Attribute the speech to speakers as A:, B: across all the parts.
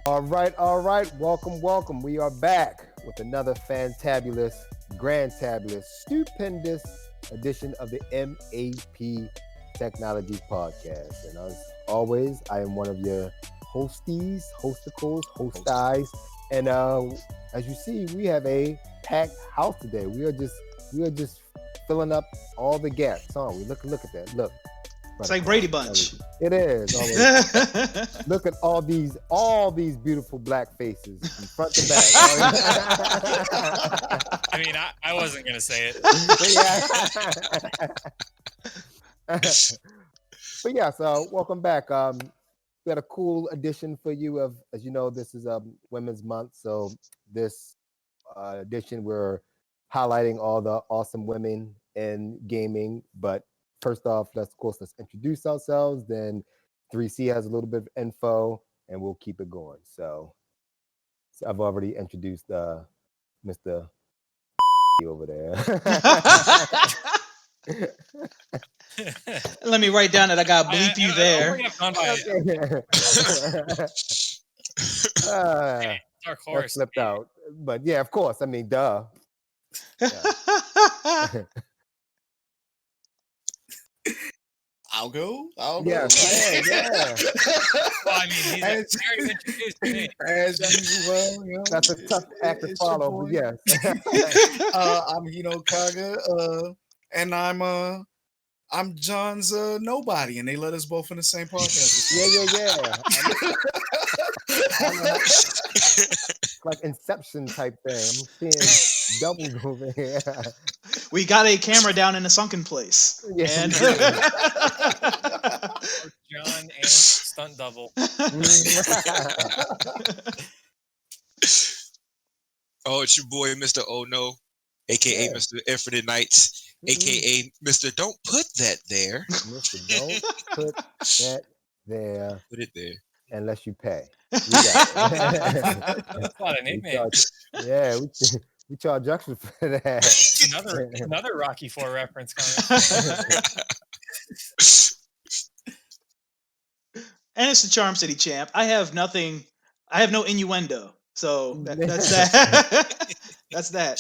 A: All right. Welcome. We are back with another fantabulous, grandtabulous, stupendous edition of the MAP Technology Podcast. And as always, I am one of your hosticles, hosties. And as you see, we have a packed house today. We are just filling up all the gaps, aren't we? Look at that. Look.
B: It's like Brady Bunch.
A: It is. Look at all these beautiful black faces from front to back.
C: I mean, I wasn't gonna say it.
A: But yeah, so welcome back. We had a cool edition for you of, as you know, this is Women's Month. So this edition we're highlighting all the awesome women in gaming. But first off, let's introduce ourselves. Then 3C has a little bit of info, and we'll keep it going. So I've already introduced Mr. over there.
B: Let me write down that I got bleep you there.
C: Dark horse
A: slipped out, but yeah, of course. I mean, duh. Yeah.
D: I'll go.
A: Yeah.
C: Well, I mean, he's very introduced to me.
D: As usual,
A: That's a tough act to follow, but yes.
D: I'm Hino Kaga, and I'm John's nobody, and they let us both in the same podcast.
A: Yeah. It's like Inception type thing. I'm seeing doubles over here.
B: We got a camera down in a sunken place.
A: Yeah.
B: And
C: John and stunt double.
E: Oh, it's your boy, Mr. Oh No, aka Mr. Infinite Knights, aka Mr. Don't Put That There.
A: Mr. Don't put that there.
E: Put it there.
A: Unless you pay.
C: That's not a nickname.
A: We charge extra for that.
C: Another Rocky IV reference coming.
B: and it's the Charm City champ. I have no innuendo. So that's that. That's that.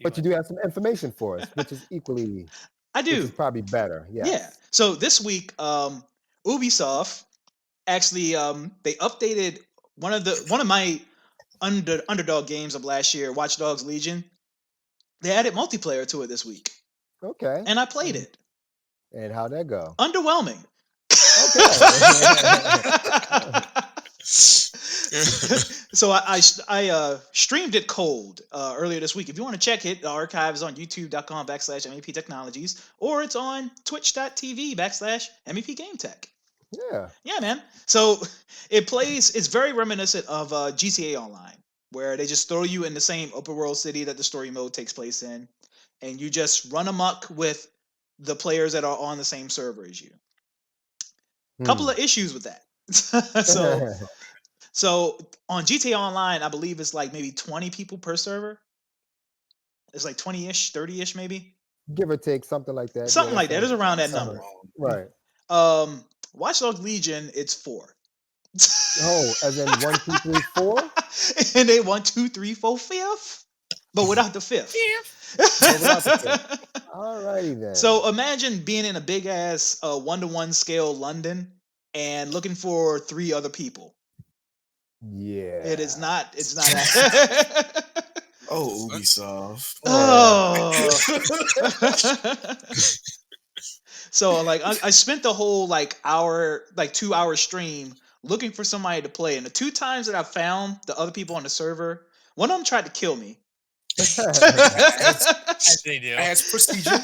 A: But you do have some information for us, which is equally
B: I do.
A: Which is probably better. Yes.
B: Yeah. So this week, Ubisoft actually they updated one of my underdog games of last year, Watch Dogs Legion. They added multiplayer to it this week.
A: Okay.
B: And I played it.
A: And how'd that go?
B: Underwhelming. So I streamed it cold earlier this week. If you want to check it, the archive is on youtube.com/MEP Technologies, or it's on twitch.tv/MEP Game Tech. Yeah, man. So it's very reminiscent of GTA Online, where they just throw you in the same open world city that the story mode takes place in, and you just run amok with the players that are on the same server as you. Couple of issues with that. So on GTA Online, I believe it's like maybe 20 people per server. It's like 20-ish, 30-ish maybe.
A: Give or take, something like that.
B: Something like that. It's around that number.
A: Right.
B: Watch Dogs Legion, it's 4.
A: Oh, as in 1, 2, 3, 4?
B: And they 1, 2, 3, 4, 5th. But without the 5th.
A: Alrighty then.
B: So imagine being in a big ass 1-to-1 scale London and looking for 3 other people.
A: Yeah.
B: It's not
D: Oh, Ubisoft.
B: Oh. So like I spent the whole 2-hour stream looking for somebody to play, and the 2 times that I found the other people on the server, one of them tried to kill me.
C: As they do.
D: As procedure.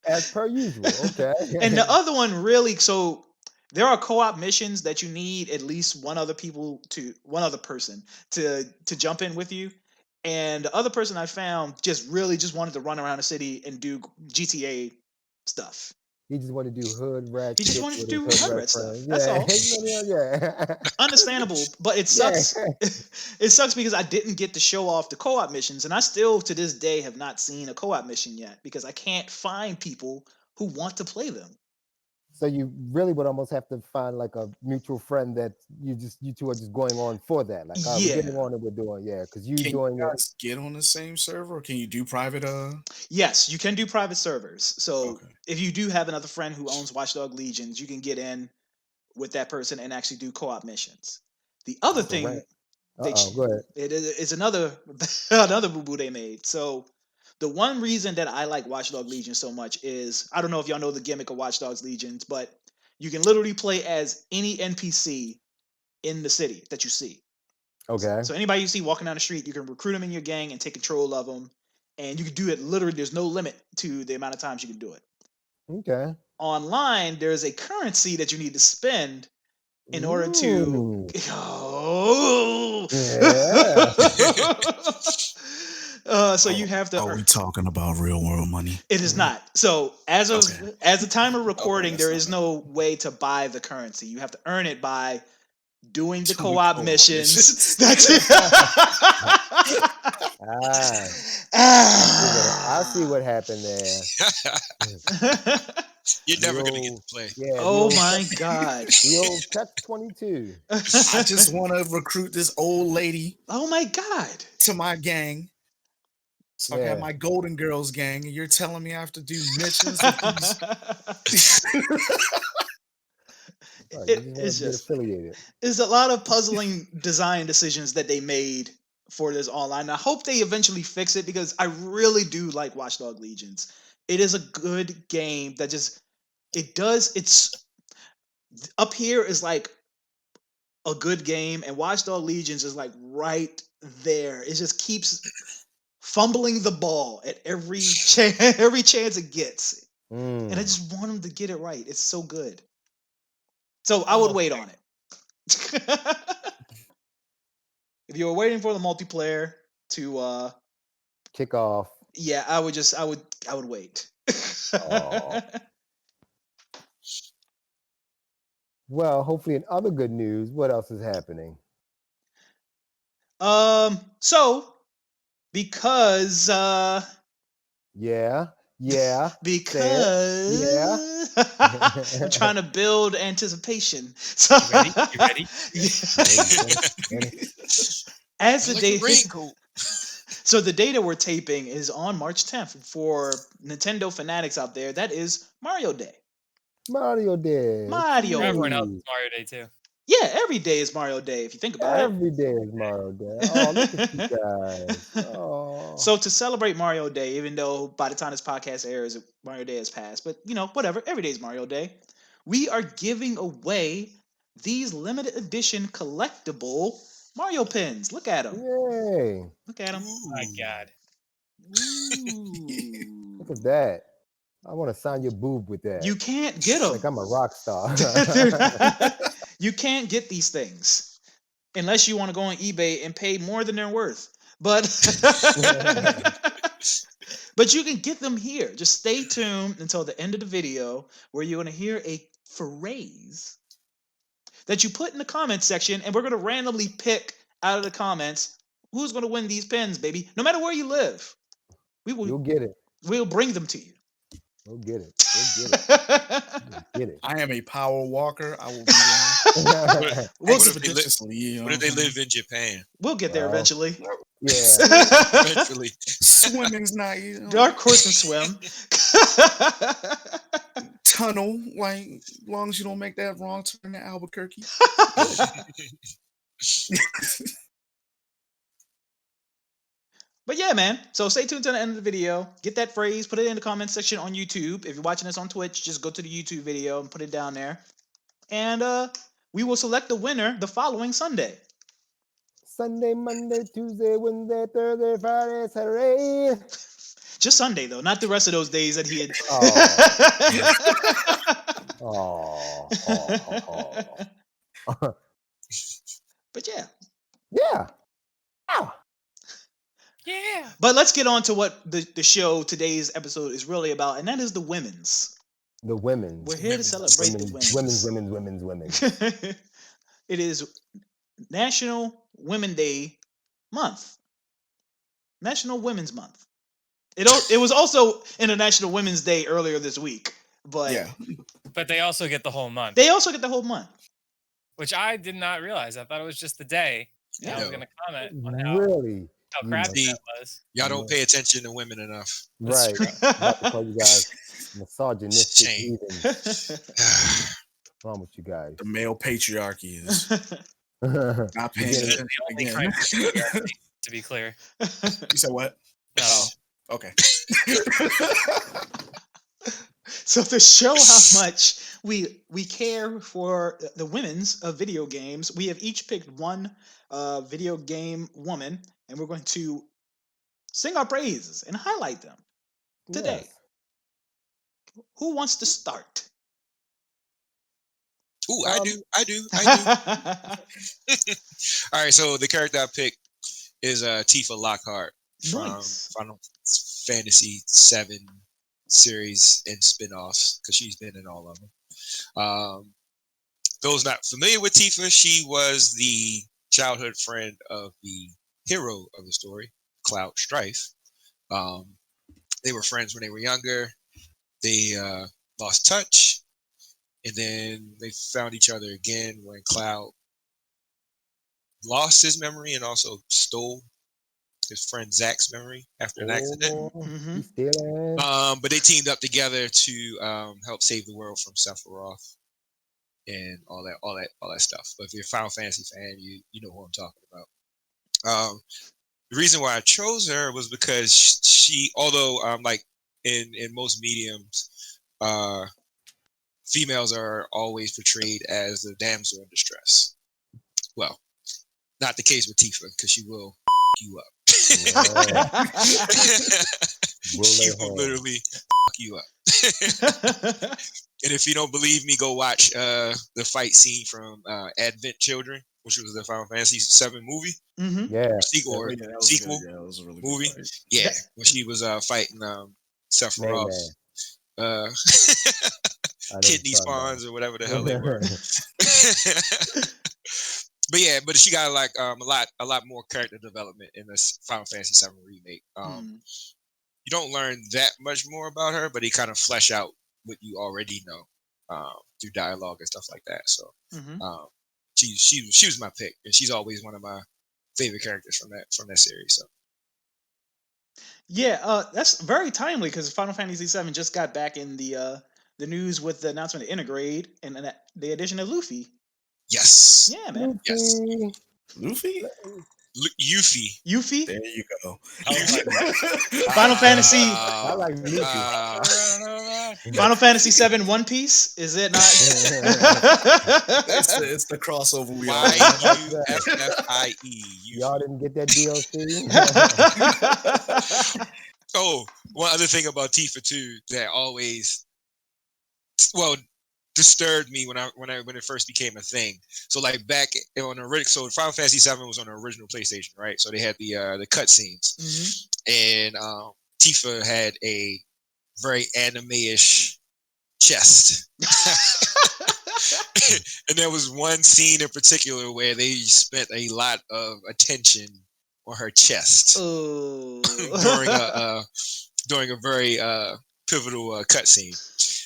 A: As per usual. Okay.
B: And the other one really, so there are co-op missions that you need at least one other person to jump in with you. And the other person I found just wanted to run around the city and do GTA stuff.
A: He just wanted to do hood rat.
B: He just wanted to do hood rat stuff. That's all.
A: Yeah.
B: Understandable, but it sucks. Yeah. It sucks because I didn't get to show off the co-op missions, and I still to this day have not seen a co-op mission yet because I can't find people who want to play them.
A: So you really would almost have to find like a mutual friend that you two are just going on for that. Like, all right, we're getting on and we're doing, because you
D: Can
A: doing
D: you
A: it.
D: guys get on the same server, or can you do private?
B: Yes, you can do private servers. So
D: Okay.
B: if you do have another friend who owns Watchdog Legions, you can get in with that person and actually do co-op missions. The other
A: So
B: thing
A: right.
B: they
A: Go ahead.
B: it is another another boo boo they made. So the one reason that I like Watchdog Legion so much is I don't know if y'all know the gimmick of Watchdog Legions, but you can literally play as any NPC in the city that you see.
A: Okay.
B: So anybody you see walking down the street, you can recruit them in your gang and take control of them, and you can do it literally. There's no limit to the amount of times you can do it.
A: Okay.
B: Online, there's a currency that you need to spend in order to.
A: Ooh.
B: Oh. So you have to.
D: Are we talking about real world money?
B: It is not. So as of as the time of recording,
D: that's
B: there
D: not
B: is
D: bad.
B: no way to buy the currency. You have to earn it by doing the
D: Doing
B: co-op
D: co-op
B: missions.
D: missions.
B: That's it.
A: I see what happened there.
E: You're
A: The
E: never gonna get
A: old-
E: to play.
A: Yeah.
B: Oh my god.
A: The old catch-22.
D: I just want to recruit this old lady
B: Oh my god.
D: to my gang. So I
A: Yeah.
D: got my Golden Girls gang, and you're telling me I have to do missions with these.
A: Right,
B: It-
A: you
B: it's
A: just wanna get
B: just-
A: affiliated.
B: There's a lot of puzzling design decisions that they made for this online. I hope they eventually fix it because I really do like Watchdog Legions. It is a good game that just it's up here is like a good game, and Watchdog Legions is like right there. It just keeps fumbling the ball at every every chance it gets, and I just want them to get it right. It's so good. So I would wait on it. If you were waiting for the multiplayer to
A: Kick off.
B: yeah, I would wait.
A: Aw. Well, hopefully in other good news, what else is happening?
B: So because
A: Yeah.
B: because
A: Yeah.
B: I'm trying to build anticipation. So
C: You ready?
B: As the
E: Like
B: day
E: a raincoat.
B: So the day that we're taping is on March 10th for Nintendo fanatics out there. That is Mario Day.
A: Mario Day.
B: Mario.
C: Everyone else
A: Jeez.
C: is Mario Day too.
B: Yeah, every day is Mario Day if you think about it.
A: Every day is Mario Day. Oh, look at you guys. Oh.
B: So to celebrate Mario Day, even though by the time this podcast airs, Mario Day has passed, but whatever, every day is Mario Day. We are giving away these limited edition collectible Mario pins. Look at them.
A: Yay.
B: Look at them.
C: Oh my god.
A: Look at that. I want to sign your boob with that.
B: You can't get them.
A: Like I'm a rock star.
B: You can't get these things unless you want to go on eBay and pay more than they're worth. But but you can get them here. Just stay tuned until the end of the video where you're going to hear a phrase that you put in the comments section, and we're going to randomly pick out of the comments who's going to win these pins, baby. No matter where you live,
A: You'll get it.
B: we'll bring them to you.
A: You'll get it. You'll get it. You'll get it.
D: I am a power walker. I will be there.
B: We'll,
E: What if they
D: Expeditiously, you know
E: What if they
D: what I'm
E: live in Japan?
B: we'll get there
A: Well.
B: eventually.
A: Yeah.
E: Eventually.
D: saying? Swimming's not,
B: Dark horse can swim.
D: tunnel. Like, as long as you don't make that wrong turn to Albuquerque.
B: But yeah, man. So stay tuned to the end of the video. Get that phrase, put it in the comment section on YouTube. If you're watching this on Twitch, just go to the YouTube video and put it down there. And we will select the winner the following Sunday.
A: Sunday, Monday, Tuesday, Wednesday, Thursday, Friday, Saturday.
B: Just Sunday, though, not the rest of those days that he had.
A: Oh.
B: But yeah.
A: Yeah. Ow.
C: Yeah.
B: But let's get on to what the show, today's episode, is really about, and that is the women's.
A: The women's.
B: We're here to celebrate the
A: Women's.
B: It is National Women's Day month. National Women's Month. It was also International Women's Day earlier this week, but
D: Yeah.
C: But they also get the whole month,
B: They also get the whole month.
C: which I did not realize. I thought it was just the day. And I was
E: No.
C: going to comment on how
A: Really?
C: crappy
E: See,
C: that was.
E: Y'all don't pay attention to women enough.
A: Right. I'm about to call you guys misogynistic
E: Shame.
A: heathens. What's wrong with you guys?
D: The male patriarchy is
A: Not
D: not paying
A: Beginning-
D: attention
C: The only
D: again.
C: criteria, to be clear.
D: You said what?
C: No.
D: Oh, okay.
B: So to show how much we care for the women's video games, we have each picked one video game woman, and we're going to sing our praises and highlight them today.
A: Yes.
B: Who wants to start?
E: Ooh, I do. All right, so the character I picked is Tifa Lockhart from
B: Nice.
E: Final Fantasy VII series and spin-offs, because she's been in all of them. Those not familiar with Tifa, she was the childhood friend of the hero of the story, Cloud Strife. They were friends when they were younger. They lost touch, and then they found each other again when Cloud lost his memory and also stole his friend Zack's memory after an accident.
B: Mhm.
A: He's stealing.
E: But they teamed up together to help save the world from Sephiroth and all that stuff. But if you're a Final Fantasy fan, you know who I'm talking about. The reason why I chose her was because she, although like in most mediums, females are always portrayed as the damsel in distress. Well, not the case with Tifa, because she will you up.
A: Yeah.
E: She
A: Will
E: will
A: they
E: literally you up. And if you don't believe me, go watch the fight scene from Advent Children, which was the Final Fantasy VII movie.
B: Mm-hmm.
A: Yeah.
E: Sequel,
D: Oh,
E: or
D: yeah, that was
E: sequel
D: good. Yeah, that was a really
E: movie.
D: good fight.
E: Yeah, when she was fighting Sephiroth,
A: I know
E: kidney
A: you're talking
E: spawns or whatever the hell they were.
A: about.
E: But yeah, but she got like a lot more character development in this Final Fantasy VII remake. You don't learn that much more about her, but they kind of flesh out what you already know through dialogue and stuff like that. So she was my pick, and she's always one of my favorite characters from that series. So
B: Yeah, that's very timely because Final Fantasy VII just got back in the news with the announcement of Integrate and the addition of Luffy.
E: yes,
B: Yeah, man.
E: yes,
D: Luffy?
E: Yuffie.
B: Yuffie?
D: There you go.
B: Final Fantasy
A: I like Luffy.
B: Final Fantasy VII One Piece? Is it not?
D: It's the crossover we all
E: Yuffie.
A: Y'all didn't get that DLC?
E: Oh, one other thing about Tifa too that always, disturbed me when it first became a thing. So like back on the original, so Final Fantasy VII was on the original PlayStation, right? So they had the cutscenes, and Tifa had a very anime-ish chest. And there was one scene in particular where they spent a lot of attention on her chest during a very pivotal cutscene.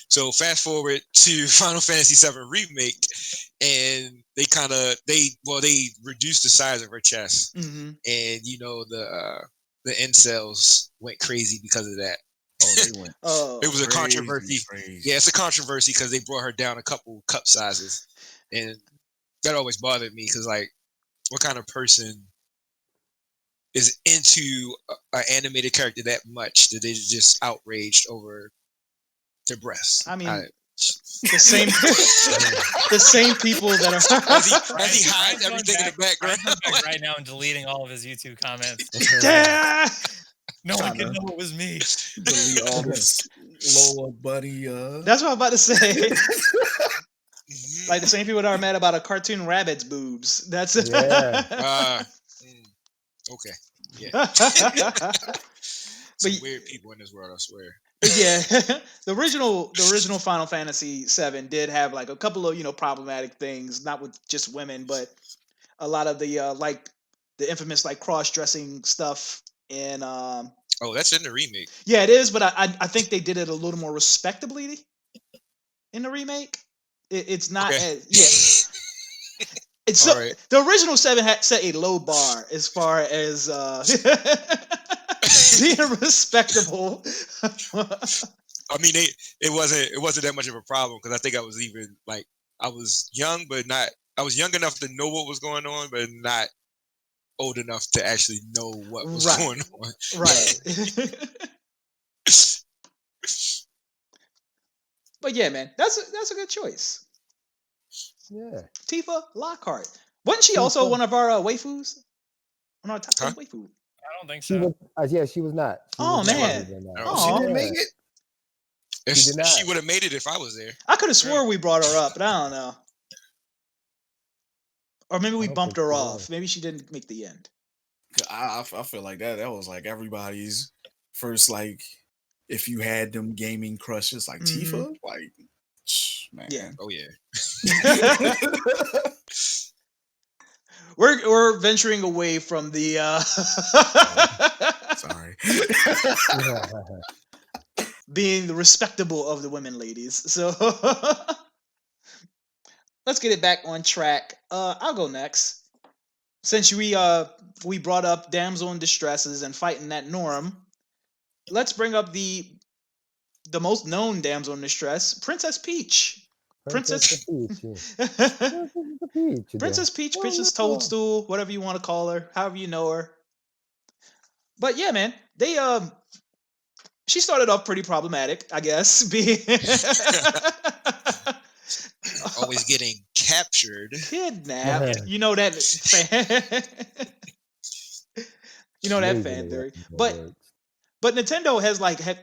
E: So fast forward to Final Fantasy VII Remake, and they reduced the size of her chest, and the incels went crazy because of that.
D: Oh, they went.
E: It was a controversy.
D: Crazy.
E: Yeah, it's a controversy because they brought her down a couple cup sizes, and that always bothered me because, like, what kind of person is into an animated character that much that they just outraged over their breasts?
B: I mean, the same people that are.
E: As he hides everything in the background.
C: I'm back right now and deleting all of his YouTube comments. No one can know it was me.
D: Delete all this Lola buddy.
B: That's what I'm about to say. Like the same people that are mad about a cartoon rabbit's boobs. That's it.
A: Yeah.
E: Okay. Yeah. Some weird people in this world, I swear.
B: Yeah, the original Final Fantasy VII did have like a couple of problematic things, not with just women, but a lot of the like the infamous like cross-dressing stuff in.
E: Oh, that's in the remake.
B: Yeah, it is, but I think they did it a little more respectably in the remake. It's not
E: Okay.
B: as It's so,
E: Alright.
B: the original 7 had set a low bar as far as being respectable.
E: I mean, it wasn't that much of a problem because I think I was even like I was young, but not. I was young enough to know what was going on, but not old enough to actually know what was
B: Right.
E: going on.
B: Right. But yeah, man, that's a good choice.
A: Yeah.
B: Tifa Lockhart. Wasn't she also one of our waifus? On our top 10 waifu?
C: I don't think
A: She
C: so.
A: was. Yeah, she was not. She
B: Oh,
A: was not
B: man.
A: even on that.
E: Oh,
D: She
B: Aw.
D: didn't make it.
E: If
A: She did not.
E: she would have made it if I was there.
B: I could have swore we brought her up, but I don't know. Or maybe we
A: I don't
B: bumped
A: think
B: her
A: she
B: off.
A: was.
B: Maybe she didn't make the end.
D: I feel like that was like everybody's first, like, if you had them gaming crushes, like Tifa, like, man.
B: Yeah.
E: Oh yeah.
B: We're venturing away from the
D: Sorry.
B: being the respectable of the women ladies. So let's get it back on track. I'll go next. Since we brought up damsel in distresses and fighting that norm, let's bring up the most known damsel in distress, Princess Peach.
A: Princess Peach.
B: Princess Peach, Princess Toadstool, whatever you want to call her, however you know her. But yeah, man, they she started off pretty problematic, I guess. Being
E: Always getting captured.
B: kidnapped. You know that fan. You know that fan theory. But Nintendo has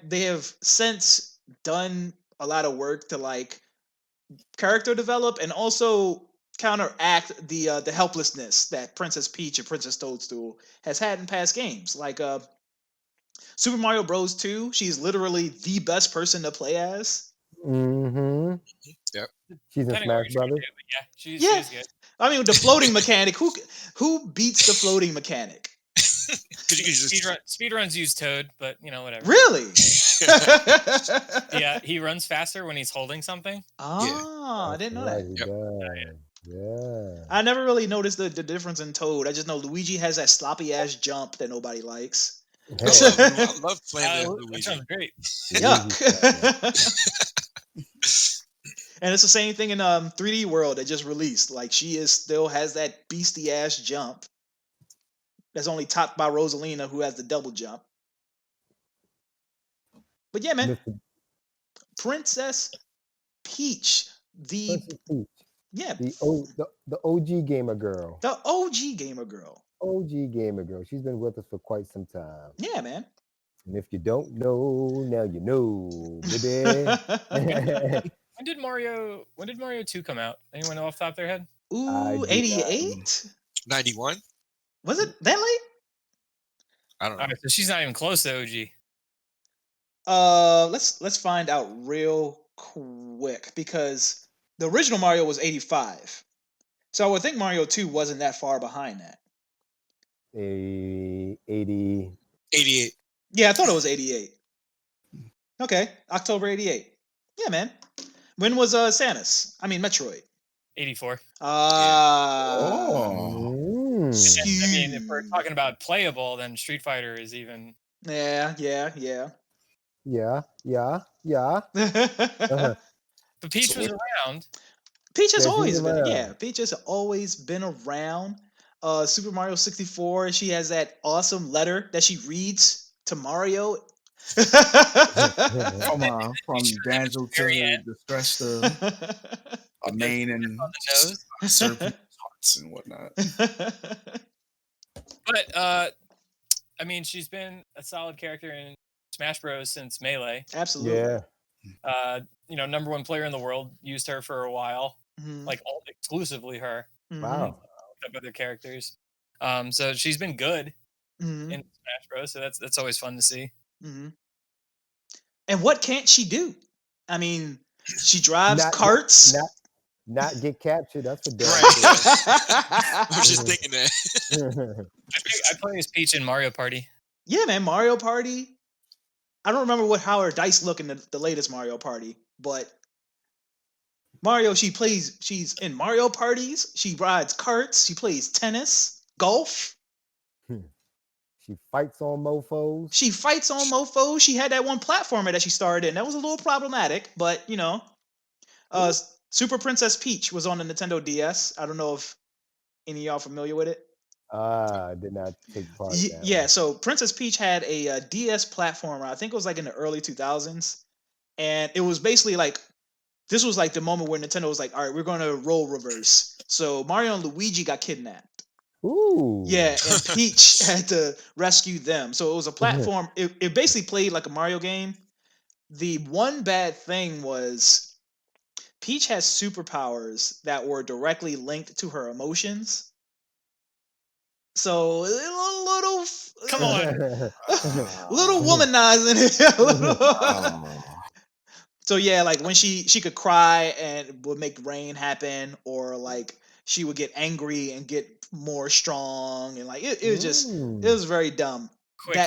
B: they have since done a lot of work to like character develop and also counteract the helplessness that Princess Peach and Princess Toadstool has had in past games. Like Super Mario Bros. 2, she's literally the best person to play as.
A: Mm-hmm.
E: Yep.
A: She's in
C: Depending on what
A: Smash
C: you're trying to
A: Brothers.
C: do, but yeah, she's good.
B: I mean, the floating mechanic. Who beats the floating mechanic?
E: Because you can just
C: Speedruns use Toad, but you know, whatever.
B: Really?
C: Yeah, he runs faster when he's holding something.
B: Oh, I didn't know that.
A: He
E: Yep.
A: does. Yeah.
B: I never really noticed the difference in Toad. I just know Luigi has that sloppy ass jump that nobody likes.
E: I love playing as
C: That
E: Luigi.
C: sounds great.
B: Yuck. And it's the same thing in 3D World that just released. Like she still has that beastie ass jump. That's only topped by Rosalina, who has the double jump. But yeah, man,
A: Mr.
B: Princess Peach,
A: Princess Peach.
B: yeah,
A: The OG gamer girl.
B: the OG gamer girl.
A: OG gamer girl. She's been with us for quite some time.
B: Yeah, man.
A: And if you don't know, now you know, baby.
C: When did Mario 2 come out? Anyone know off the top of their head?
B: Ooh, 88?
E: 91?
B: Was it that late?
E: I don't know.
C: All right, so she's not even close to OG.
B: Let's find out real quick because the original Mario was 85. So I would think Mario 2 wasn't that far behind that.
A: 80.
E: 88.
B: Yeah, I thought it was 88. Okay, October 88. Yeah, man. When was Metroid?
C: 84.
D: Oh.
C: I mean, if we're talking about playable, then Street Fighter is even.
B: Yeah.
A: Yeah.
C: But Peach was around.
B: Peach has
A: Yeah, she's
B: always been.
A: around.
B: Yeah, Peach has always been around. Super Mario 64. She has that awesome letter that she reads to Mario.
D: From damsel to distress to a main and
C: On the nose.
D: serpent hearts and whatnot.
C: But I mean, she's been a solid character in Smash Bros. Since Melee.
B: Absolutely.
A: Yeah.
C: Number one player in the world, used her for a while,
B: Mhm.
C: like exclusively her.
B: Mhm.
A: Wow.
C: Up other characters. So she's been good
B: Mhm.
C: in Smash Bros. So that's always fun to see.
B: Mhm. And what can't she do? I mean, she drives
A: Not-
B: carts.
A: Not get captured. That's for damn
E: I was just thinking that.
C: I play as Peach in Mario Party.
B: Yeah, man, Mario Party. I don't remember how her dice look in the latest Mario Party, but Mario, she's in Mario parties, she rides karts, she plays tennis, golf,
A: She fights on mofos.
B: she fights on mofos. She had that one platformer that she starred in. That was a little problematic, but you know. Super Princess Peach was on the Nintendo DS. I don't know if any of y'all familiar with it.
A: I did not take part in that.
B: Yeah, so Princess Peach had a DS platformer. I think it was like in the early 2000s. And it was basically like, this was like the moment where Nintendo was like, all right, we're going to role reverse. So Mario and Luigi got kidnapped.
A: Ooh.
B: Yeah, and Peach had to rescue them. So it was a platform. It basically played like a Mario game. The one bad thing was Peach has superpowers that were directly linked to her emotions. So a little
C: Come on.
B: little womanizing it. So yeah, like when she could cry and would make rain happen, or like she would get angry and get more strong, and like it was just it was very dumb.
C: Quick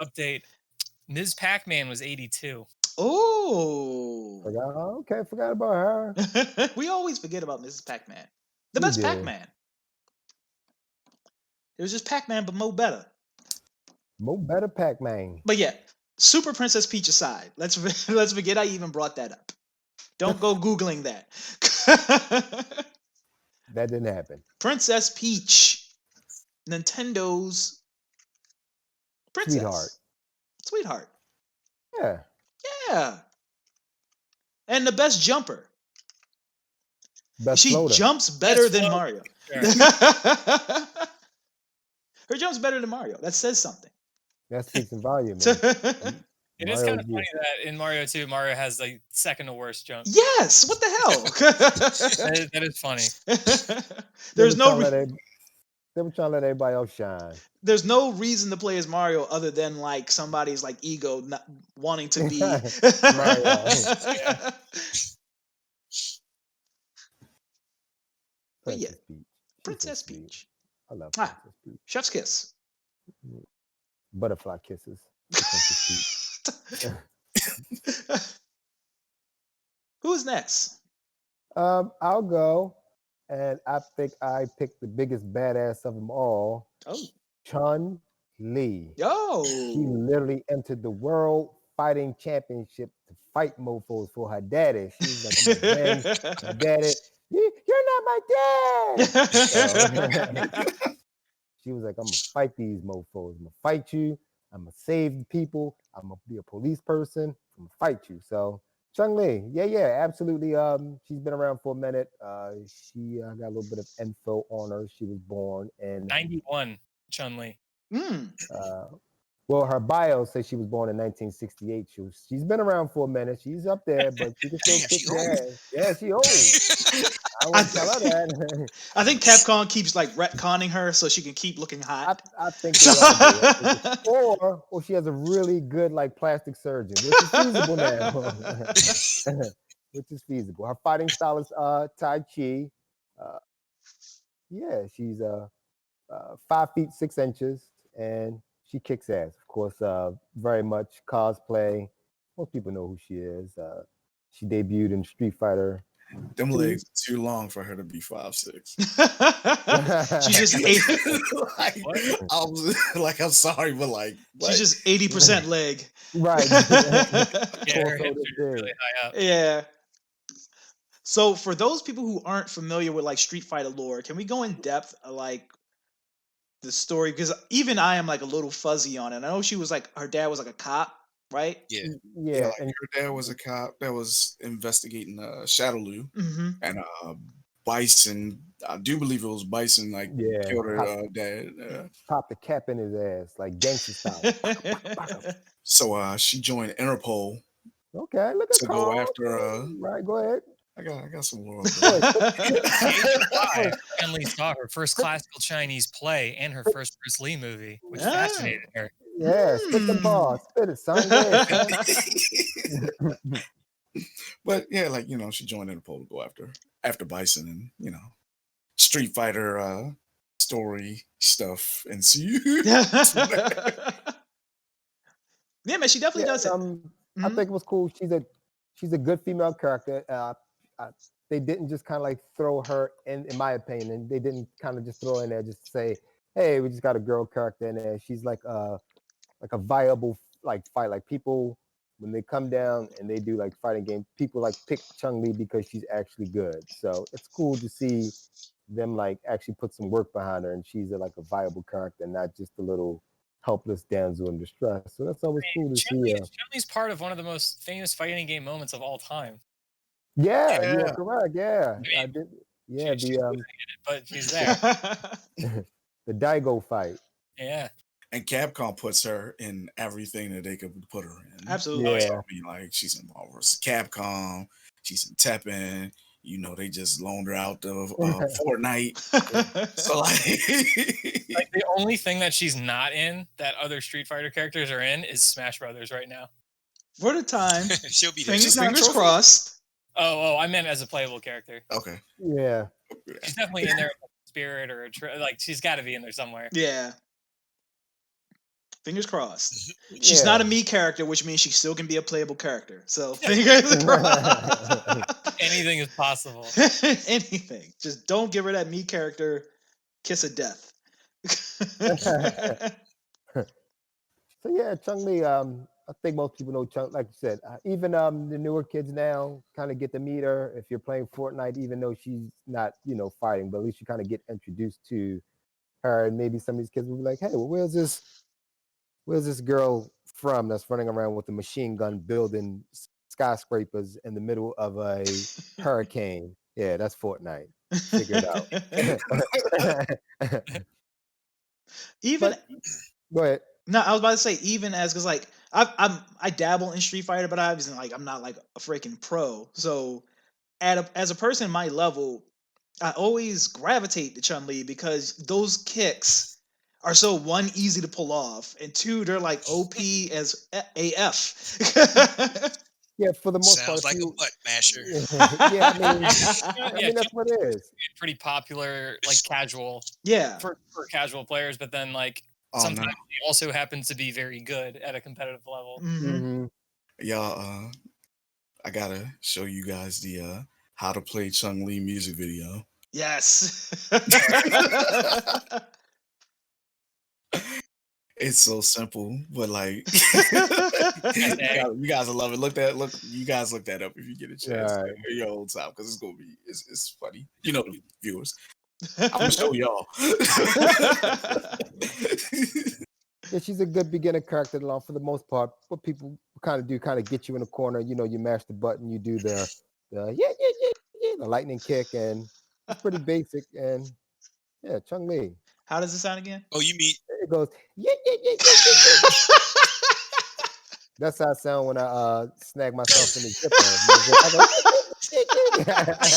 C: update. Ms. Pac-Man was 82.
B: Oh,
A: Forgot about her.
B: we always forget about Mrs. Pac-Man. The
A: We
B: best
A: do.
B: Pac-Man. It was just Pac-Man, but more better.
A: Mo better Pac-Man.
B: But yeah, Super Princess Peach aside, let's forget I even brought that up. Don't go Googling that.
A: That didn't happen.
B: Princess Peach, Nintendo's princess. Sweetheart.
A: Yeah.
B: Yeah. And the best jumper.
A: Best
B: She
A: floater.
B: jumps better
C: Best
B: than
C: floater.
B: Mario.
C: Sure.
B: Her jump's better than Mario. That says something.
A: That speaks in volume, man.
C: It is kind of funny that in Mario 2, Mario has like second to worst jump.
B: Yes. What the hell?
C: That is funny.
B: There's no
A: They were trying to let everybody else shine.
B: there's no reason to play as Mario other than like somebody's like ego not wanting to be
A: Mario.
B: Yeah. But yeah,
A: Princess Peach. She's
B: Princess
A: so sweet.
B: Peach.
A: I love
B: Ah.
A: Princess Peach.
B: Chef's kiss.
A: Butterfly kisses. to Princess Peach.
B: Who's next?
A: I'll go, and I think I picked the biggest badass of them all,
B: Oh,
A: Chun Li.
B: yo.
A: She literally entered the World Fighting Championship to fight mofos for her daddy. She was like, I'm gonna avenge my daddy. You're not my dad. So, she was like, I'm gonna fight these mofos. I'm gonna fight you. I'm gonna save the people. I'm gonna be a police person. I'm gonna fight you. So Chun Li, yeah, absolutely. She's been around for a minute. She got a little bit of info on her. She was born in
C: 91, Chun Li.
A: well, her bio says she was born in 1968. She's been around for a minute. She's up there, but she can still kick ass. Yeah, she old. I won't tell her that.
B: I think Capcom keeps like retconning her so she can keep looking hot.
A: I think they all do. Or she has a really good like plastic surgeon, which is feasible now. Which is feasible. Her fighting style is Tai Chi. Yeah, she's 5 feet 6 inches, and she kicks ass. Of course, very much cosplay. Most people know who she is. She debuted in Street Fighter.
D: Them legs are too long for her to be 5'6".
B: She just ate.
D: Like, I was like, I'm sorry, but like, what?
B: She's just 80% leg.
A: Right.
C: Yeah, her hips are really high up.
B: Yeah. So for those people who aren't familiar with like Street Fighter lore, can we go in depth like the story? Because even I am like a little fuzzy on it. I know she was like, her dad was like a cop, right?
E: Yeah.
A: Yeah,
D: Like, her dad was a cop that was investigating Shadowloo,
B: Mm-hmm.
D: and Bison. I do believe it was Bison. Like killed her dad.
A: Pop the cap in his ass like gangster style.
D: So she joined Interpol
A: Okay, look at
D: to go
A: Carl.
D: after.
A: Right, go ahead.
D: I got some more.
C: Chun Li saw her first classical Chinese play and her first Bruce Lee movie, which fascinated her.
A: Yeah, spit the ball, spit it, son. Yeah,
D: But yeah, like she joined Interpol to go after Bison, and Street Fighter story stuff ensued.
B: Yeah, man, she definitely does it.
A: I think it was cool. She's a good female character. they didn't just kind of like throw her in my opinion, they didn't kind of just throw her in there just to say, hey, we just got a girl character in there. She's like a viable like fight. Like people when they come down and they do like fighting games, people like pick Chun Li because she's actually good. So it's cool to see them like actually put some work behind her, and she's like a viable character, not just a little helpless damsel in distress. So that's always cool to see.
C: Chun-Li's part of one of the most famous fighting game moments of all time.
A: Yeah, you're correct. Yeah,
C: I mean,
A: I did. Yeah,
C: she's but she's there.
A: The Daigo fight.
C: Yeah.
D: And Capcom puts her in everything that they could put her in.
B: Absolutely.
A: Yeah.
D: So, I mean, like she's in Marvel vs. Capcom, she's in Tekken. You know, they just loaned her out to Fortnite. So
C: like the only thing that she's not in that other Street Fighter characters are in is Smash Brothers right now.
B: For the time,
E: she'll be there.
B: Fingers crossed.
C: Oh, I meant as a playable character.
D: Okay.
A: Yeah.
C: She's definitely in there, Spirit or like she's got to be in there somewhere.
B: Yeah. Fingers crossed. She's not a me character, which means she still can be a playable character. So fingers crossed.
C: Anything is possible.
B: Anything. Just don't give her that me character kiss of death.
A: So yeah, Chun Li. I think most people know Chun. Like you said, even the newer kids now kind of get to meet her if you're playing Fortnite, even though she's not, fighting. But at least you kind of get introduced to her, and maybe some of these kids will be like, "Hey, well, where's this girl from that's running around with a machine gun building skyscrapers in the middle of a hurricane?" Yeah, that's Fortnite. Figure it out. Go ahead.
B: No, I was about to say even as because like I dabble in Street Fighter, but obviously like I'm not like a freaking pro. So as a person my level, I always gravitate to Chun Li because those kicks are so one easy to pull off, and two they're like OP as AF.
A: Yeah, for the most part.
E: Sounds like a butt masher.
A: Yeah, I mean that's what it is.
C: Pretty popular, like casual.
B: Yeah,
C: for casual players, but then like sometimes he also happens to be very good at a competitive level.
B: Mm-hmm.
D: Y'all, I gotta show you guys the how to play Chun Li music video.
B: Yes.
D: It's so simple, but like you guys will love it. You guys look that up if you get a chance.
A: Right.
D: Your whole time because it's gonna be it's funny. The viewers. I'm gonna show y'all.
A: Yeah, she's a good beginner character for the most part. What people kind of get you in a corner. You mash the button, you do the the lightning kick, and it's pretty basic. And yeah, Chun Li.
B: How does it sound again?
E: Oh, you mean
A: it goes yeah. That's how I sound when I snag myself in the zipper.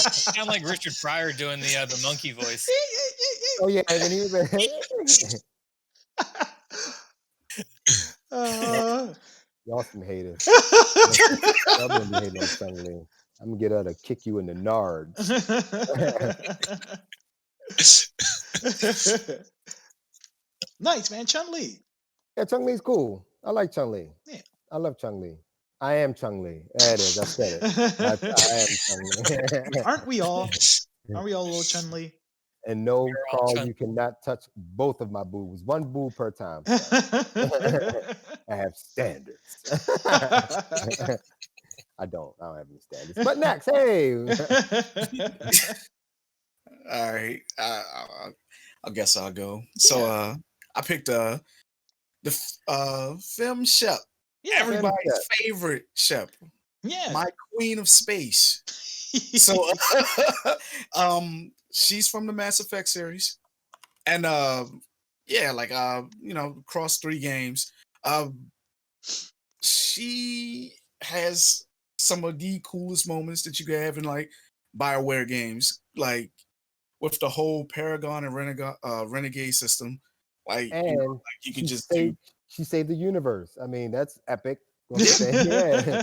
C: Sound like Richard Pryor doing the monkey voice.
A: Oh yeah, when he was. Y'all some haters. Y'all gonna be hating on Chun Li. I'm gonna get her to kick you in the nards.
B: Nice, man. Chun Li.
A: Yeah, Chun Li's cool. I like Chun Li.
B: Yeah.
A: I love Chun Li. I am Chun Li. There it is. I said it. I am Chun Li.
B: Aren't we all? Aren't we all a little Chun Li?
A: And no, Carl, you cannot touch both of my boobs. One boob per time. I have standards. I don't have any standards. But next, hey.
D: All right. I guess I'll go. So I picked the film Shep.
B: Yeah,
D: everybody's favorite Shep.
B: Yeah.
D: My queen of space. So she's from the Mass Effect series. And across 3 games. She has some of the coolest moments that you can have in like BioWare games, like with the whole Paragon and Renegade system. Like, you can just
A: she saved the universe. I mean, that's epic.
D: Yeah.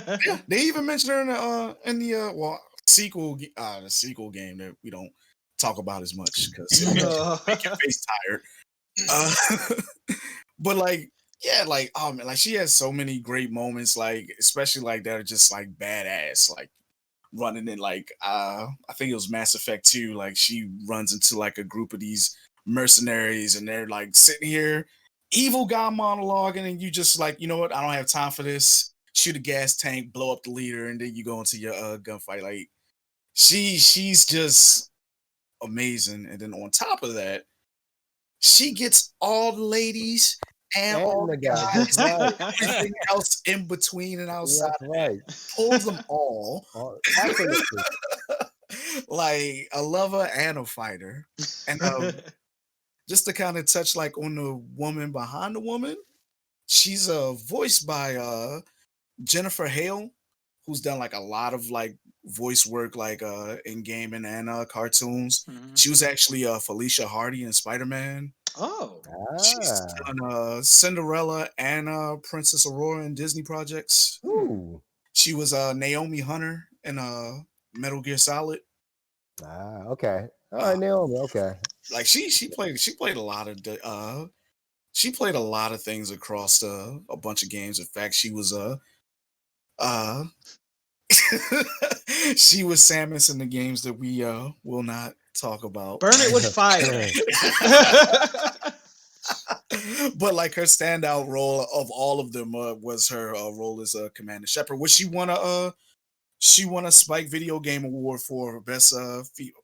D: They even mentioned her in the sequel game that we don't talk about as much because it makes your face tired. But like, yeah, like, oh man, like she has so many great moments, like especially like that are just like badass. Like, running in like I think it was Mass Effect 2. Like she runs into like a group of these mercenaries, and they're like sitting here, evil guy monologuing, and you just like, you know what? I don't have time for this. Shoot a gas tank, blow up the leader, and then you go into your gunfight. Like she's just amazing. And then on top of that, she gets all the ladies and all
A: And the
D: the
A: guy,
D: guys,
A: that's right.
D: everything else in between and outside.
A: That's right.
D: Pulls them all.
A: Effortlessly.
D: Like a lover and a fighter. And just to kind of touch like on the woman behind the woman, she's voiced by Jennifer Hale, who's done like a lot of like voice work like in gaming and cartoons.
B: Mhm.
D: She was actually Felicia Hardy in Spider-Man.
B: Oh.
D: She's done Cinderella and Princess Aurora in Disney projects.
A: Ooh.
D: She was Naomi Hunter in Metal Gear Solid.
A: Okay. All right, Naomi. Okay.
D: Like she played a lot of she played a lot of things across a bunch of games. In fact, she was she was Samus in the games that we will not talk about.
B: Burn it with fire.
D: But like her standout role of all of them was her role as Commander Shepard, which she won a Spike Video Game Award for best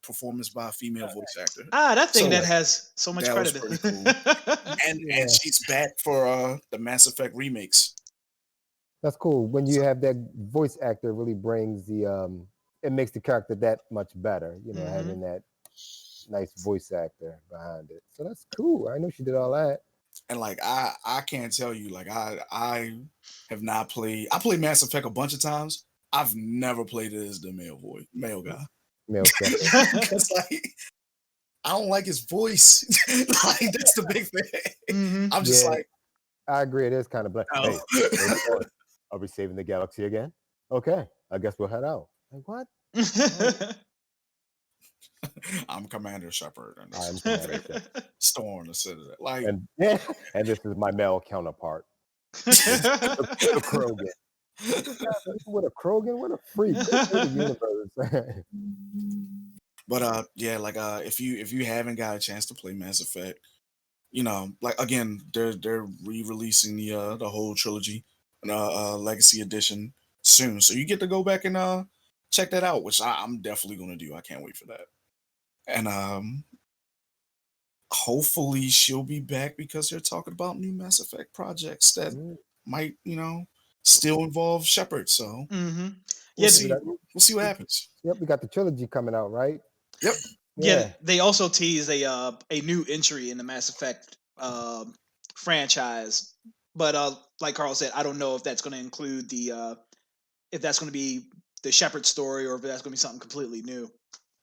D: performance by a female voice actor.
B: That thing
D: So,
B: that
D: like,
B: has so much
D: that was
B: credit.
D: pretty cool. And she's back for the Mass Effect remakes.
A: That's cool. When you have that voice actor, it really brings the it makes the character that much better. You know,
B: Mhm.
A: having that nice voice actor behind it. So that's cool. I know she did all that.
D: And like I can't tell you, like I have not played. I played Mass Effect a bunch of times. I've never played it as the male guy.
A: Male Shepard.
D: Because like I don't like his voice. Like that's the big thing.
B: Mhm.
D: I'm just
A: Yeah.
D: like,
A: I agree. It is kind of black.
D: oh.
A: Hey, are we saving the galaxy again? Okay, I guess we'll head out. Like what?
D: I'm Commander Shepard, and this
A: I'm
D: is my
A: Commander
D: favorite storm to sit at. Like,
A: And yeah, and this is my male counterpart, the Krogan. What a Krogan? What a freak! Go through the universe.
D: but yeah, like if you haven't got a chance to play Mass Effect, you know, like again, they're re-releasing the whole trilogy, Legacy Edition soon, so you get to go back and check that out, which I'm definitely gonna do. I can't wait for that. And hopefully she'll be back because they're talking about new Mass Effect projects that might, you know, still involve Shepard. So
B: Mhm.
D: we'll
B: Yeah,
D: see. We'll see what happens.
A: Yep, we got the trilogy coming out, right?
D: Yep.
B: Yeah, they also teased a new entry in the Mass Effect franchise, but like Carl said, I don't know if that's going to include the if that's going to be the Shepard story or if that's going to be something completely new.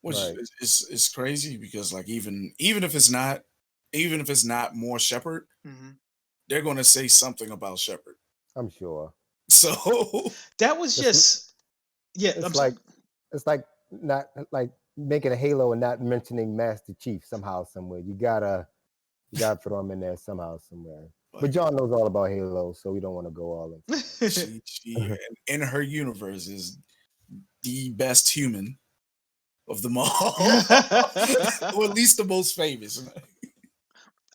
D: Which
A: Right.
D: is crazy because like even if it's not more Shepard,
B: Mhm.
D: they're gonna say something about Shepard.
A: I'm sure.
D: So
B: That was
A: It's-
B: just yeah.
A: It's
B: I'm
A: like it's like not like making a Halo and not mentioning Master Chief somehow somewhere. You gotta throw him in there somehow somewhere. But John knows all about Halo, so we don't want to go all in.
B: sorry.
D: she in her universe is the best human of them all, or at least the most famous.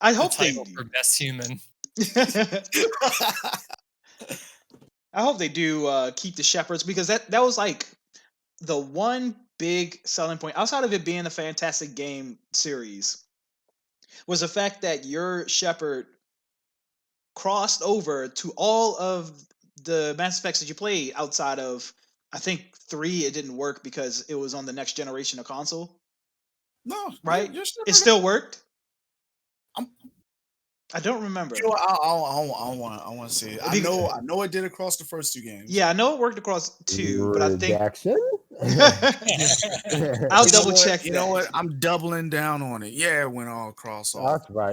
B: I
C: The
B: hope they.
C: title for best human.
B: I hope they do keep the Shepards because that was like the one big selling point outside of it being a fantastic game series was the fact that your Shepard crossed over to all of the Mass Effects that you played outside of I think 3 it didn't work because it was on the next generation of console,
D: No,
B: right?
D: you're
B: It still worked.
D: I'm-
B: I don't remember.
D: You know, I want to say it. I know it did across the first two games.
B: Yeah, I know it worked across 2, but I think
A: Redaction?
B: I'll double check
D: You know
B: that.
D: what? I'm doubling down on it. Yeah, it went all across all.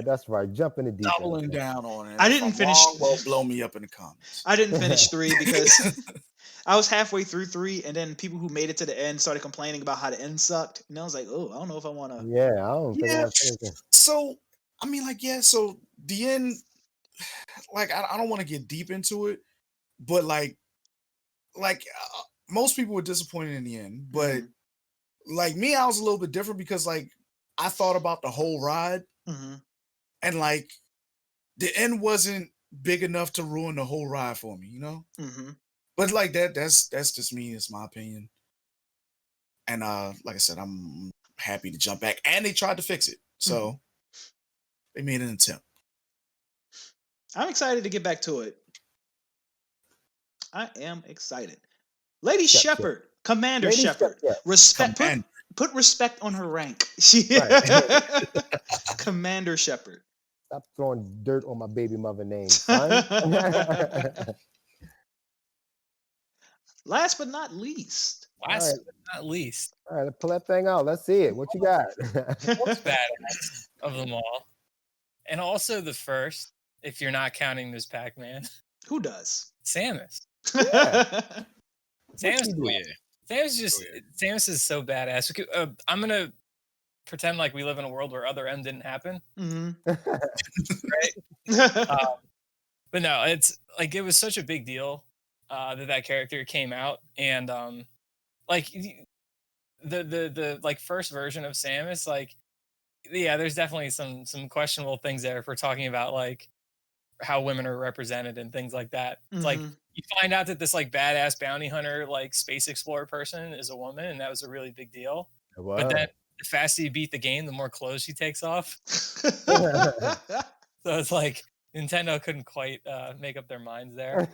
A: That's right. Jump in the deep end.
D: Doubling down on it.
B: I
D: If
B: didn't
D: I'm
B: finish-
D: wrong, well, blow me up in the comments.
B: I didn't finish 3 because I was halfway through 3, and then people who made it to the end started complaining about how the end sucked, and I was like, "Oh, I don't know if I want to."
A: Yeah, I don't think I
D: Yeah.
A: want to finish it.
D: So, I mean, like, yeah. So the end, like, I don't want to get deep into it, but like, most people were disappointed in the end, but like me, I was a little bit different because like I thought about the whole ride, and like the end wasn't big enough to ruin the whole ride for me, you know. But like that's just me. It's my opinion. And like I said, I'm happy to jump back. And they tried to fix it, so they made an attempt.
B: I'm excited to get back to it. I am excited. Lady Shepard, Commander
A: Lady
B: Shepard.
A: Shepard.
B: Respect. Put respect on her rank. Commander Shepard.
A: Stop throwing dirt on my baby mother name, son.
B: Last but not least.
C: Last but not least.
A: All right, pull that thing out. Let's see it. What you got?
C: Most badass of them all. And also the first, if you're not counting this Pac-Man.
B: Who does?
C: Samus.
A: Yeah.
C: Samus, Samus just
E: Oh, yeah.
C: Samus is so badass. I'm gonna pretend like we live in a world where Other M didn't happen, right? But no, it's like it was such a big deal that character came out, and like the like first version of Samus, like yeah, there's definitely some questionable things there if we're talking about like how women are represented and things like that. It's like you find out that this like badass bounty hunter, like space explorer person is a woman, and that was a really big deal. But then the faster you beat the game, the more clothes she takes off. So it's like Nintendo couldn't quite make up their minds there.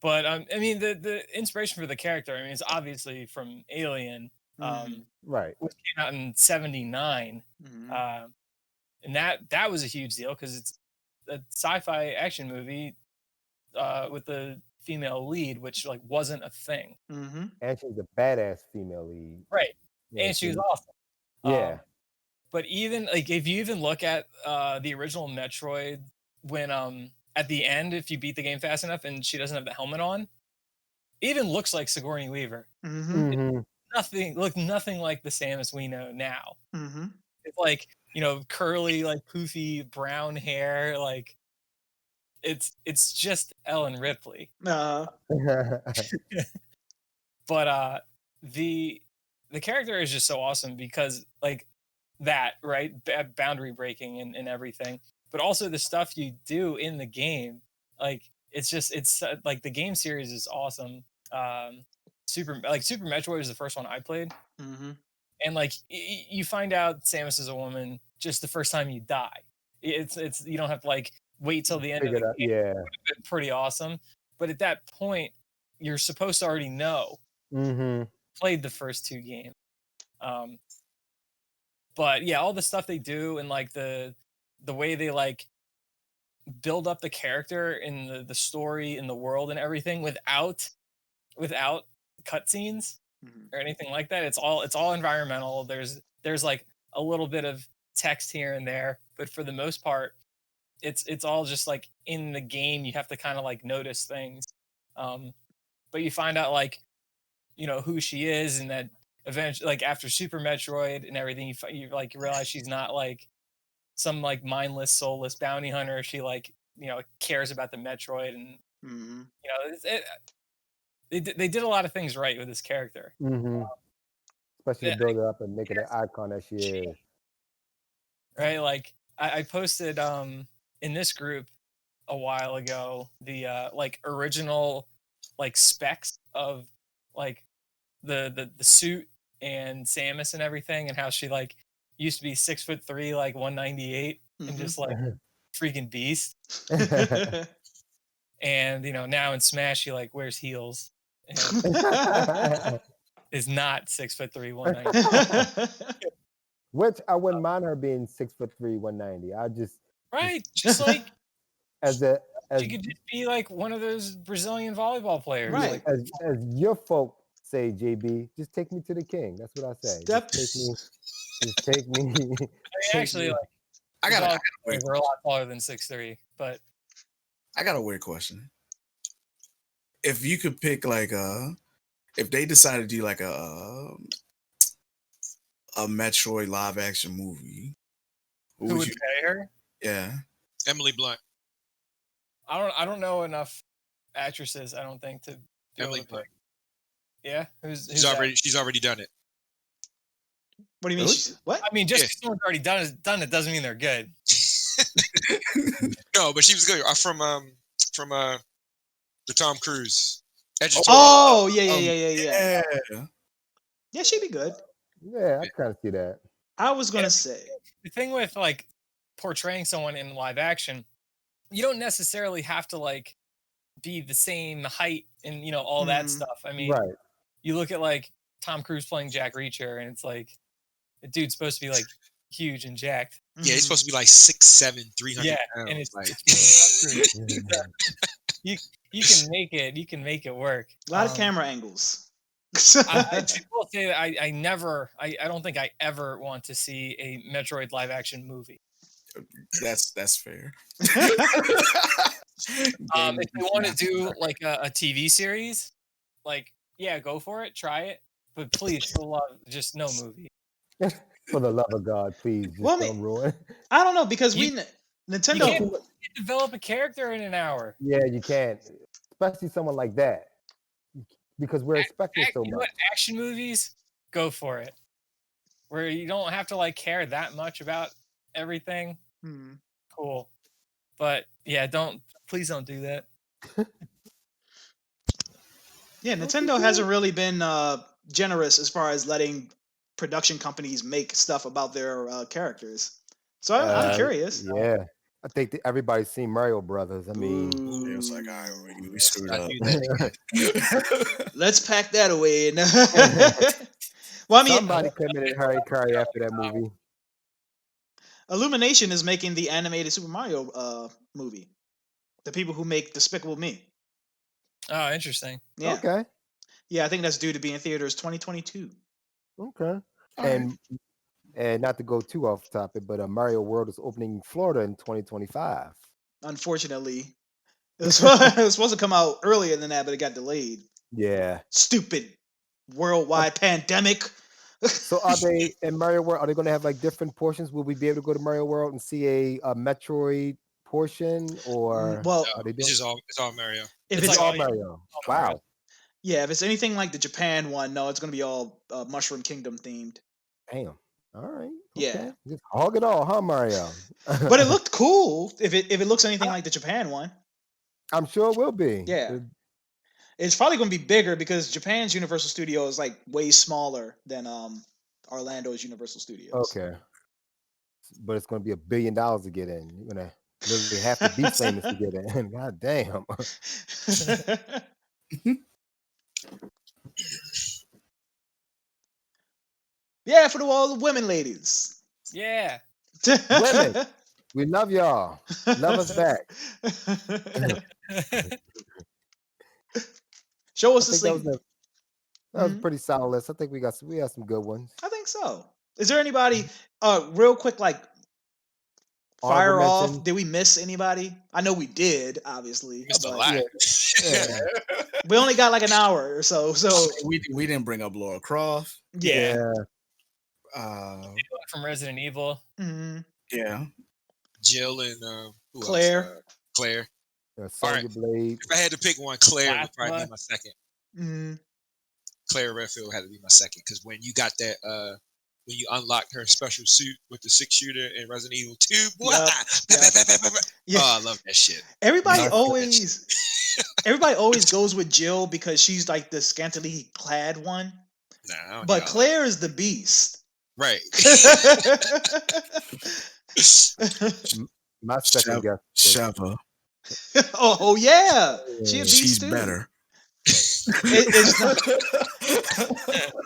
C: But I mean, the inspiration for the character, I mean, it's obviously from Alien,
A: right,
C: which came out in '79, and that was a huge deal because it's a sci-fi action movie with the female lead, which like wasn't a thing.
A: And she's a badass female lead,
C: right?
A: Yeah,
C: and she was awesome.
A: Yeah.
C: But even like if you even look at the original Metroid, when at the end, if you beat the game fast enough and she doesn't have the helmet on, it even looks like Sigourney Weaver. Nothing like the Samus we know now. It's like, you know, curly, like poofy brown hair, like it's just Ellen Ripley. But the character is just so awesome because like that, right? Boundary breaking and everything, but also the stuff you do in the game, like it's like the game series is awesome. Super Metroid was the first one I played, and like you find out Samus is a woman just the first time you die. It's you don't have to like wait till the end of the game.
A: Yeah,
C: it's pretty awesome. But at that point, you're supposed to already know. Played the first two games. But yeah, all the stuff they do and like the way they like build up the character in the story in the world and everything without cutscenes or anything like that. It's all environmental. There's like a little bit of text here and there, but for the most part, it's all just like in the game. You have to kind of like notice things, but you find out like, you know, who she is, and that eventually, like after Super Metroid and everything, you like realize she's not like some like mindless, soulless bounty hunter. She like, you know, cares about the Metroid, and you know, they did a lot of things right with this character.
A: Especially to build her up and make her the icon that she is.
C: Right, like I posted in this group a while ago the like original like specs of like the suit and Samus and everything, and how she like used to be 6'3", like 198, and just like freaking beast. And you know, now in Smash she like wears heels and is not 6'3", 190.
A: Which I wouldn't mind her being 6'3", 190. I just
C: just like
A: as
C: she could just be like one of those Brazilian volleyball players,
B: right?
C: Like,
A: as your folk say, JB, just take me to the king. That's what I say. Just take me.
C: I mean, actually, like
D: I got a
C: we're a lot taller than 6'3", but
D: I got a weird question. If you could pick like if they decided to do like a Metroid live action movie,
C: who would pay her?
D: Yeah,
E: Emily Blunt.
C: I don't know enough actresses, I don't think, to
E: Emily Blunt.
C: Yeah, who's
E: She's already done it.
B: What do you mean? What?
C: I mean, just because someone's already done it doesn't mean they're good.
E: No, but she was good. From the Tom Cruise.
B: Oh yeah. Yeah, she'd be good.
A: Yeah, I kind of see that.
B: I was gonna say
C: the thing with like portraying someone in live action, you don't necessarily have to like be the same height and all that stuff. I mean,
A: right.
C: You look at like Tom Cruise playing Jack Reacher, and it's like the dude's supposed to be like huge and jacked.
E: Yeah, he's supposed to be like 6'7", 300 pounds.
C: And it's
E: like...
C: you can make it. You can make it work.
B: A lot of camera angles.
C: I will say that I don't think I ever want to see a Metroid live action movie.
D: That's fair.
C: If they want to do like a TV series, like go for it, try it, but please, for the love, just no movie.
A: For the love of God, please, just don't ruin.
B: I don't know because Nintendo
C: you can't develop a character in an hour.
A: Yeah, you can't, especially someone like that, because we're expecting so much.
C: Action movies, go for it, where you don't have to like care that much about everything. Cool, but please don't do that.
B: Yeah, Nintendo hasn't really been generous as far as letting production companies make stuff about their characters. So I'm curious.
A: Yeah, I think everybody's seen Mario Brothers. I mean,
D: it was like, all right, we screwed up.
B: Let's pack that away. Well, I mean,
A: somebody committed Harry after that movie.
B: Illumination is making the animated Super Mario movie. The people who make Despicable Me.
C: Oh, interesting.
B: Yeah.
A: Okay.
B: Yeah, I think that's due to be in theaters 2022.
A: Okay. And not to go too off topic, but Mario World is opening in Florida in 2025.
B: Unfortunately, it was supposed to come out earlier than that, but it got delayed.
A: Yeah.
B: Stupid worldwide pandemic.
A: So are they in Mario World? Are they going to have like different portions? Will we be able to go to Mario World and see a Metroid portion, or
E: it's all Mario?
B: If
A: it's all Mario. Wow.
B: Yeah, if it's anything like the Japan one, no, it's going to be all Mushroom Kingdom themed.
A: Damn. All right.
B: Yeah.
A: Okay. Just hog it all, huh, Mario?
B: But it looked cool. If it looks anything like the Japan one,
A: I'm sure it will be.
B: Yeah. It's probably going to be bigger because Japan's Universal Studio is like way smaller than Orlando's Universal Studios.
A: Okay. But it's going to be $1 billion to get in. You're going to literally have to be famous to get in. God damn.
B: Yeah, for all the women ladies.
C: Yeah.
A: Women, we love y'all. Love us back.
B: Show us the sleep.
A: That was a pretty solid list. I think we have some good ones.
B: I think so. Is there anybody real quick, like fire off? Did we miss anybody? I know we did, obviously.
E: Missed a lot.
B: Yeah. We only got like an hour or so. So
D: we didn't bring up Laura Croft.
B: Yeah.
C: From Resident Evil.
B: Mm-hmm.
D: Yeah.
E: Jill and who
B: Claire.
E: Else? Claire.
A: Sonya Blade.
E: If I had to pick one, Claire would probably be my second.
B: Mm-hmm.
E: Claire Redfield had to be my second because when you got that, when you unlocked her special suit with the 6-shooter in Resident Evil 2, boy,
B: Yeah.
E: Oh, I love that shit.
B: Everybody always goes with Jill because she's like the scantily clad one.
E: Nah,
B: but Claire is the beast.
E: Right.
A: My second guess.
D: Sheva.
B: Oh yeah, she's too.
D: Better.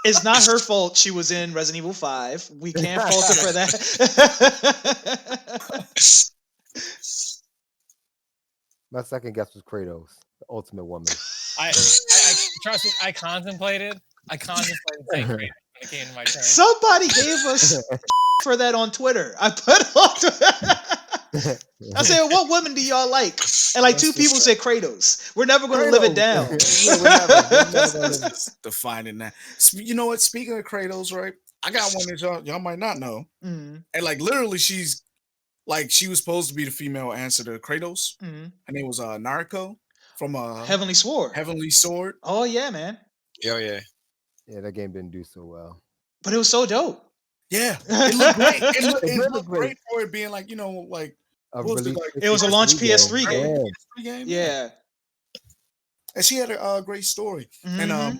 B: It's not her fault she was in Resident Evil 5. We can't fault her for that.
A: My second guess was Kratos, the ultimate woman.
C: I trust me, I contemplated saying Kratos when it came to my turn.
B: Somebody gave us for that on Twitter. I put on Twitter. I said, what women do y'all like? And like 2 people said Kratos. We're never going to live it down.
D: We're never defining that. You know what? Speaking of Kratos, right? I got one that y'all might not know.
B: Mm-hmm.
D: And like literally she was supposed to be the female answer to Kratos.
B: Mm-hmm.
D: Her name was Nariko from
B: Heavenly Sword.
D: Heavenly Sword.
B: Oh yeah, man.
E: Oh yeah.
A: Yeah, that game didn't do so well.
B: But it was so dope.
D: Yeah, it looked great. It looked
A: great.
D: great for it being like, you know, like
B: It was a launch PS3 game.
D: PS3 game.
B: Yeah.
D: And she had a great story. And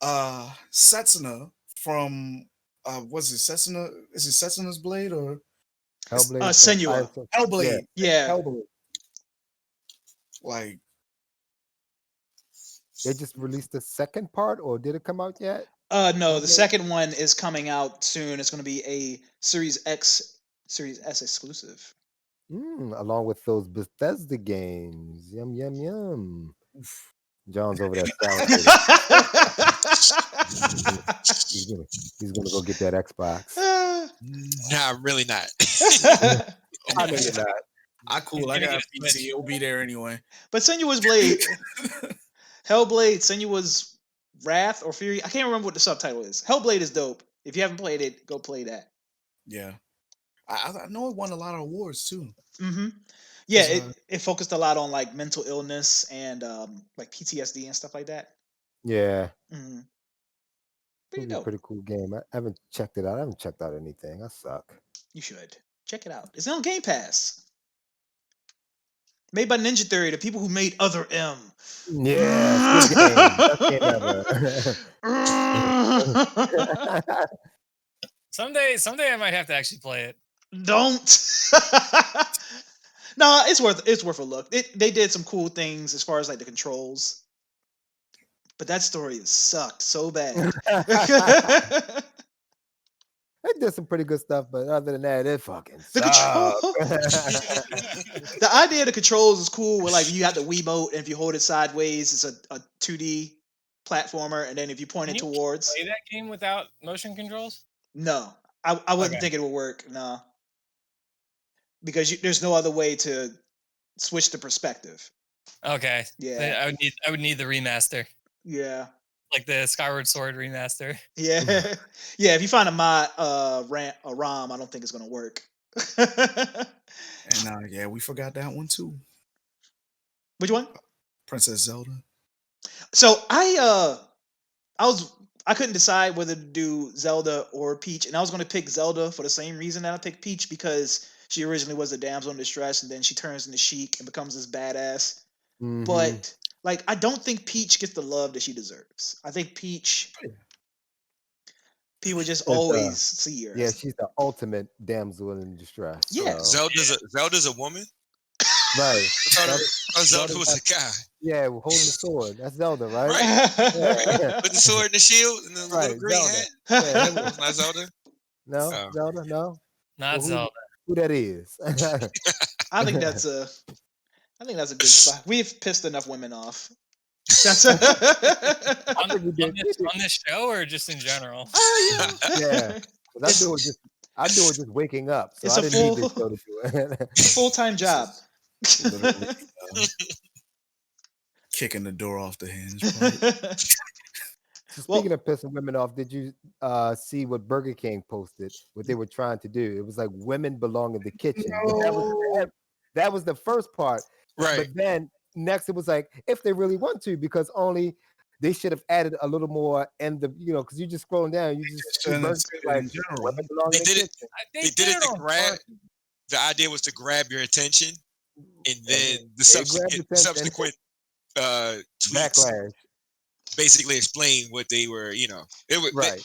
D: Setsuna from was it Setsuna? Is it Setsuna's Blade or
A: Hellblade?
B: Senua.
D: Hellblade.
B: Yeah.
A: Hellblade.
D: Like
A: they just released the second part, or did it come out yet?
B: No, the second one is coming out soon. It's going to be a Series S exclusive.
A: Along with those Bethesda games. Yum, yum, yum. John's over there salivating. He's gonna go get that Xbox.
E: Nah, really not.
A: I know you're not.
D: I cool. I got a PC. It'll be there anyway.
B: But Senua's Blade, Hellblade, Senua's Wrath or Fury. I can't remember what the subtitle is. Hellblade is dope. If you haven't played it, go play that.
D: Yeah, I know it won a lot of awards too.
B: Yeah, it focused a lot on like mental illness and like PTSD and stuff like that.
A: Yeah.
B: Pretty
A: cool game. I haven't checked it out. I haven't checked out anything. I suck.
B: You should check it out. It's on Game Pass. Made by Ninja Theory, the people who made Other M.
A: Yeah, good game. Best game ever.
C: Someday I might have to actually play it.
B: Don't. No, it's worth a look. They did some cool things as far as like the controls, but that story has sucked so bad.
A: They did some pretty good stuff, but other than that, it fucking
B: The the idea of the controls is cool. Where like you have the Wiimote, and if you hold it sideways, it's a 2D platformer, and then if you point it towards.
C: Play that game without motion controls?
B: No, I wouldn't think it would work. No, because there's no other way to switch the perspective.
C: Okay.
B: Yeah.
C: I would need the remaster.
B: Yeah.
C: Like the Skyward Sword remaster.
B: Yeah. Yeah, if you find a mod ROM, I don't think it's gonna work.
D: And yeah, we forgot that one too.
B: Which one?
D: Princess Zelda.
B: So I couldn't decide whether to do Zelda or Peach, and I was gonna pick Zelda for the same reason that I picked Peach, because she originally was a damsel in distress, and then she turns into Sheik and becomes this badass. But like, I don't think Peach gets the love that she deserves. I think Peach, people just always see her.
A: Yeah, she's the ultimate damsel in distress.
B: Yeah,
A: so.
E: Zelda's a woman.
A: Right.
E: Zelda was a guy.
A: Yeah, holding the sword. That's Zelda, right?
E: Yeah. With the sword and the shield and the little green hat. Yeah, that was not Zelda.
A: No, Zelda, no.
C: Not Zelda.
A: Who that is?
B: I think that's a good spot. We've pissed enough women off. That's
C: on this show or just in general?
A: Yeah. I do it just waking up. So
B: it's
A: I didn't need this show to do it.
B: Full-time job.
D: Kicking the door off the hinge.
A: Speaking of pissing women off, did you see what Burger King posted? What they were trying to do? It was like women belong in the kitchen.
D: No.
A: That was the first part.
E: Right.
A: But then next it was like, if they really want to, because only they should have added a little more in the, because you just scrolling down, you just see like women belong in the kitchen.
E: They did it to grab. The idea was to grab your attention, and then the subsequent tweets
A: backlash
E: basically explain what they were. It was
A: right.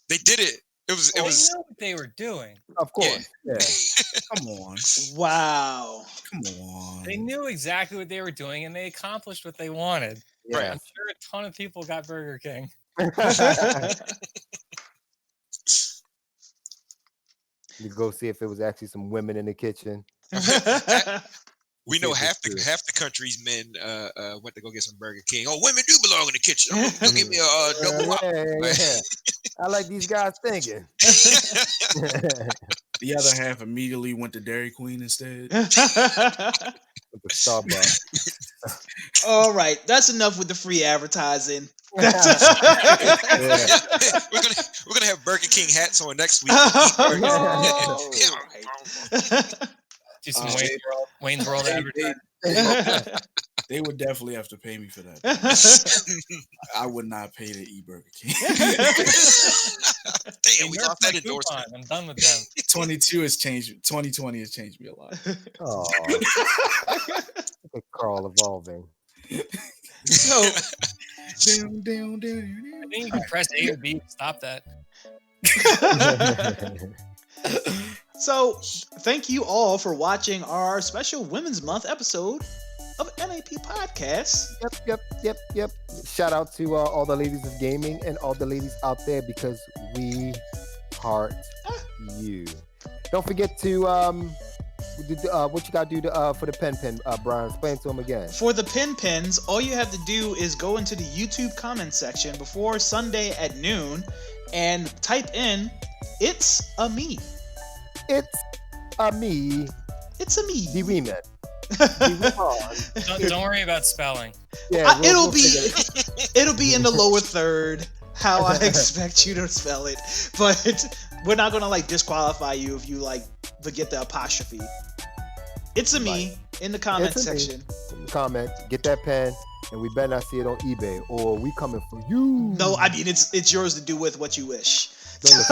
E: They did it. It was.
C: They knew what they were doing.
A: Of course. Yeah.
D: Come on.
B: Wow.
D: Come on.
C: They knew exactly what they were doing, and they accomplished what they wanted.
A: Yeah.
C: Right. I'm sure a ton of people got Burger King.
A: You go see if it was actually some women in the kitchen.
E: We know half the country's men went to go get some Burger King. Oh, women do belong in the kitchen. I'm gonna go get me a double whopper.
A: Yeah. I like these guys thinking.
D: The other half immediately went to Dairy Queen instead.
A: With the Starbucks.
B: All right, that's enough with the free advertising.
E: We're gonna have Burger King hats on next week.
C: Do some Wayne's World advertising.
D: They would definitely have to pay me for that. I would not pay to eat Burger King.
E: Damn, we lost that endorsement.
C: I'm done with them.
D: 2020 has changed me a lot.
A: Oh, look at Carl evolving.
B: So,
C: I think you can press A or B to stop that.
B: so thank you all for watching our special Women's Month episode of MAP Podcast.
A: Yep. Shout out to all the ladies of gaming and all the ladies out there because we heart you. Don't forget to what you gotta do for the pen, Brian. Explain to them again.
B: For the pins, all you have to do is go into the YouTube comment section before Sunday at noon and type in "It's a me."
A: It's a me.
B: It's a me.
A: The women.
C: Don't worry about spelling.
A: Yeah,
B: it'll be in the lower third. How I expect you to spell it, but we're not gonna like disqualify you if you like forget the apostrophe. It's a me in the comment section.
A: Comment, get that pen, and we better not see it on eBay or we coming for you.
B: No, I mean it's yours to do with what you wish.
C: Just,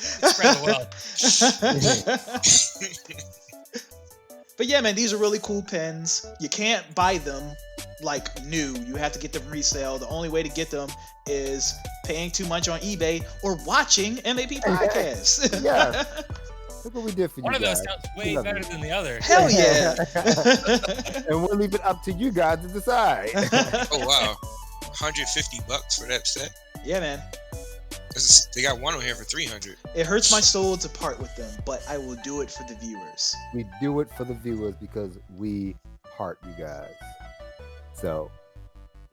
C: spread the wealth.
B: But yeah, man, these are really cool pens. You can't buy them like new. You have to get them resale. The only way to get them is paying too much on eBay or watching MAP Podcast.
A: Yeah. Look what we did for you.
C: One of those
A: guys.
C: sounds way better than the other.
B: Hell yeah.
A: And we'll leave it up to you guys to decide.
E: Oh wow, $150 for that set.
B: Yeah, man.
E: They got one on here for $300.
B: It hurts my soul to part with them, but I will do it for the viewers.
A: We do it for the viewers because we heart you guys. So,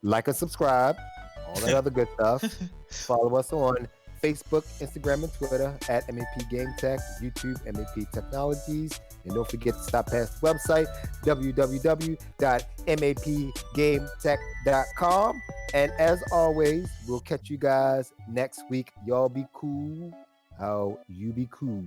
A: like and subscribe, all that other good stuff. Follow us on Facebook, Instagram, and Twitter at MAP Game Tech, YouTube, MAP Technologies. And don't forget to stop past the website, www.mapgametech.com. And as always, we'll catch you guys next week. Y'all be cool. How you be cool.